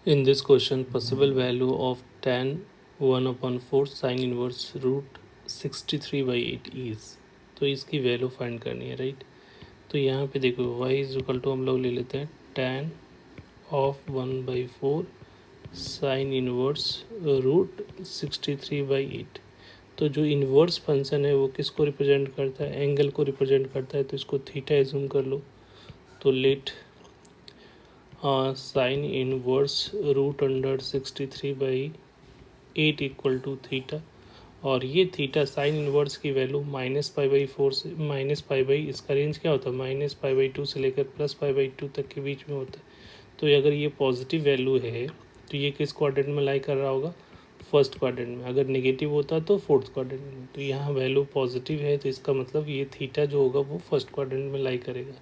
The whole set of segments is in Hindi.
In this question, possible value of tan 1/4 sin inverse root 63/8 is, तो इसकी वैल्यू फाइंड करनी है, राइट। तो यहाँ पे देखो y इज इक्वल टू हम लोग ले लेते हैं tan of 1/4 sine inverse root 63/8। तो जो इन्वर्स फंक्शन है वो किसको रिप्रेजेंट करता है, एंगल को रिप्रेजेंट करता है, तो इसको थीटा एज्यूम कर लो। तो let sine inverse root under 63/8 equal to theta, और ये थीटा साइन इनवर्स की वैल्यू -π/4 से -π, इसका रेंज क्या होता है -π/2 से लेकर +π/2 तक के बीच में होता है। तो अगर ये पॉजिटिव वैल्यू है तो ये किस क्वाड्रेंट में लाई कर रहा होगा, फर्स्ट क्वाड्रेंट में। अगर नेगेटिव होता तो फोर्थ क्वाड्रेंट में। तो यहाँ वैल्यू पॉजिटिव है तो इसका मतलब ये थीटा जो होगा वो फर्स्ट क्वाड्रेंट में लाई करेगा।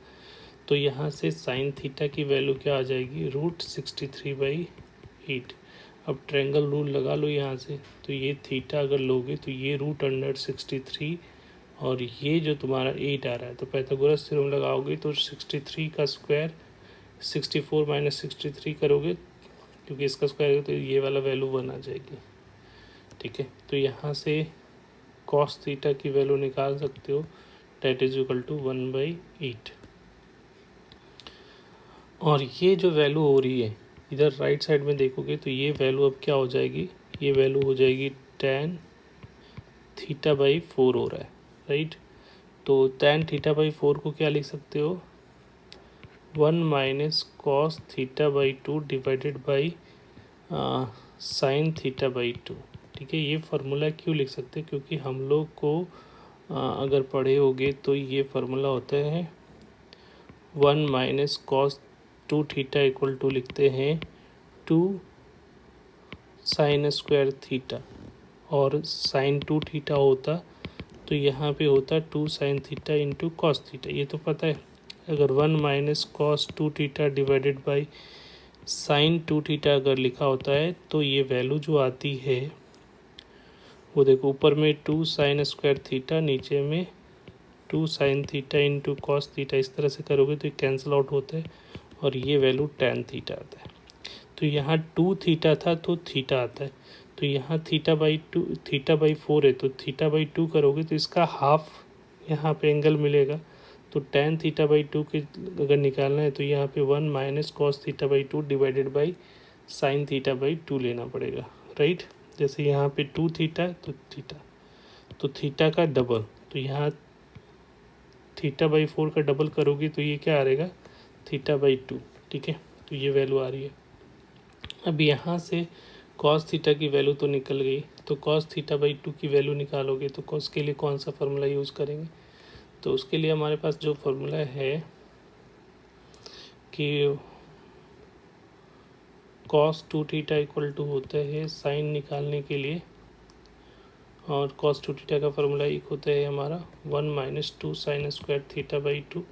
तो यहाँ से साइन थीटा की वैल्यू क्या आ जाएगी, रूट 63/8। अब ट्रायंगल रूल लगा लो यहाँ से। तो ये थीटा अगर लोगे तो ये रूट अंडर 63 और ये जो तुम्हारा 8 आ रहा है, तो पाइथागोरस थ्योरम लगाओगे तो 63 का स्क्वायर 64 माइनस 63 करोगे, क्योंकि इसका स्क्वायर तो ये वाला वैल्यू 1 आ जाएगी। ठीक है, तो यहाँ से कॉस थीटा की वैल्यू निकाल सकते हो, डेट इज इक्वल टू 1/8। और ये जो वैल्यू हो रही है इधर राइट साइड में देखोगे तो ये वैल्यू अब क्या हो जाएगी, ये वैल्यू हो जाएगी tan θ/4 हो रहा है, राइट। तो tan θ/4 को क्या लिख सकते हो, 1 minus cos θ/2 divided by sine θ/2। ठीक है, ये फार्मूला क्यों लिख सकते हैं, क्योंकि हम लोग को अगर पढ़े होगे तो ये फार्मूला होता है 1 minus cos 2 theta equal to लिखते हैं 2 साइन स्क्वायर थीटा, और साइन 2 थीटा होता तो यहाँ पे होता 2 sine theta into cos theta, ये तो पता है। अगर 1 minus cos 2 theta divided by sine 2 theta अगर लिखा होता है तो ये वैल्यू जो आती है वो देखो, ऊपर में 2 साइन स्क्वायर थीटा, नीचे में 2 sine theta into cos theta, इस तरह से करोगे तो ये कैंसिल आउट होता है और ये वैल्यू tan थीटा आता है। तो यहाँ 2 थीटा था तो थीटा आता है, तो यहाँ θ/2 θ/4 है तो θ/2 करोगे तो इसका हाफ यहाँ पे एंगल मिलेगा। तो tan θ/2 के अगर निकालना है तो यहाँ पे 1 minus cos θ/2 divided by sine θ/2 लेना पड़ेगा, राइट। जैसे यहाँ पे 2 थीटा तो थीटा का डबल, तो यहाँ θ/4 का डबल करोगे तो ये क्या आ रहेगा θ/2। ठीक है, तो ये वैल्यू आ रही है। अब यहाँ से कॉस थीटा की वैल्यू तो निकल गई, तो कॉस θ/2 की वैल्यू निकालोगे तो कॉस के लिए कौन सा फार्मूला यूज़ करेंगे, तो उसके लिए हमारे पास जो फार्मूला है कि कॉस 2 थीटा इक्वल टू होता है साइन निकालने के लिए, और कॉस 2 थीटा का फार्मूला एक होता है हमारा 1 माइनस 2 साइन स्क्वायर θ/2।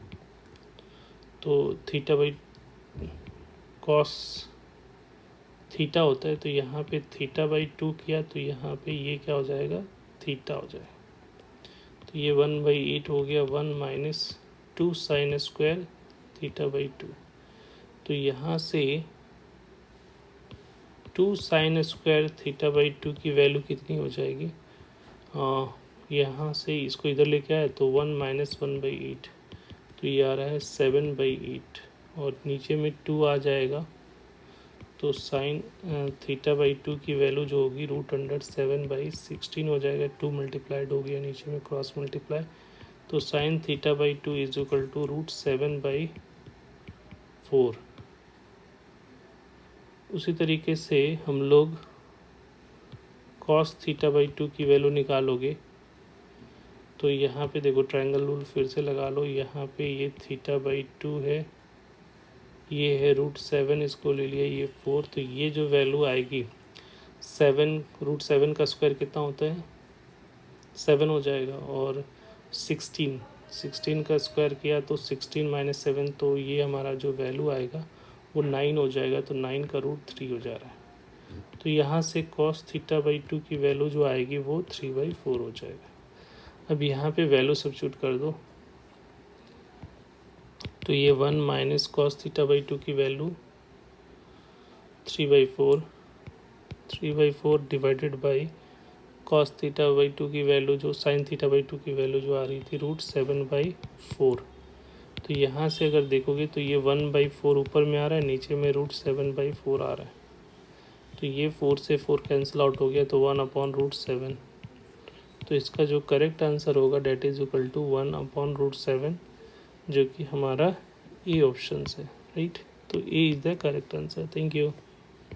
तो θ/, कॉस थीटा होता है तो यहाँ पे θ/2 किया तो यहाँ पे ये क्या हो जाएगा, थीटा हो जाएगा। तो ये 1/8 हो गया, 1 माइनस 2 साइन स्क्वायर θ/2। तो यहाँ से 2 साइन स्क्वायर θ/2 की वैल्यू कितनी हो जाएगी, यहाँ से इसको इधर लेके आए तो 1 माइनस 1/8, तो ये आ रहा है 7/8, और नीचे में 2 आ जाएगा तो साइन θ/2 की वैल्यू जो होगी रूट अंडर 7/16 हो जाएगा। 2 मल्टीप्लाइड हो गया, नीचे में क्रॉस मल्टीप्लाई, तो sine θ/2 is equal to root 7/4। उसी तरीके से हम लोग कॉस θ/2 की वैल्यू निकालोगे तो यहाँ पे देखो ट्रायंगल रूल फिर से लगा लो। यहाँ पे ये θ/2 है, ये है रूट 7, इसको ले लिया ये 4, तो ये जो वैल्यू आएगी 7, रूट 7 का स्क्वायर कितना होता है 7 हो जाएगा, और 16 का स्क्वायर किया तो 16 माइनस 7, तो ये हमारा जो वैल्यू आएगा वो 9 हो जाएगा। तो 9 का रूट 3 हो जा रहा है, तो यहाँ से कॉस θ/2 की वैल्यू जो आएगी वो 3/4 हो जाएगा। अब यहाँ पे वैल्यू सब्स्टिट्यूट कर दो तो ये 1 माइनस कॉस θ/2 की value 3/4 divided by cos theta by 2 की वैल्यू जो साइन थीटा बाई 2 की वैल्यू जो आ रही थी √7/4। तो यहाँ से अगर देखोगे तो ये 1/4 ऊपर में आ रहा है, नीचे में √7/4 आ रहा है। तो ये 4 से 4 कैंसिल आउट हो गया तो 1/√7। तो इसका जो करेक्ट आंसर होगा डेट इज इक्वल टू 1/√7, जो कि हमारा ए ऑप्शन है, राइट। तो A is the correct answer. Thank you.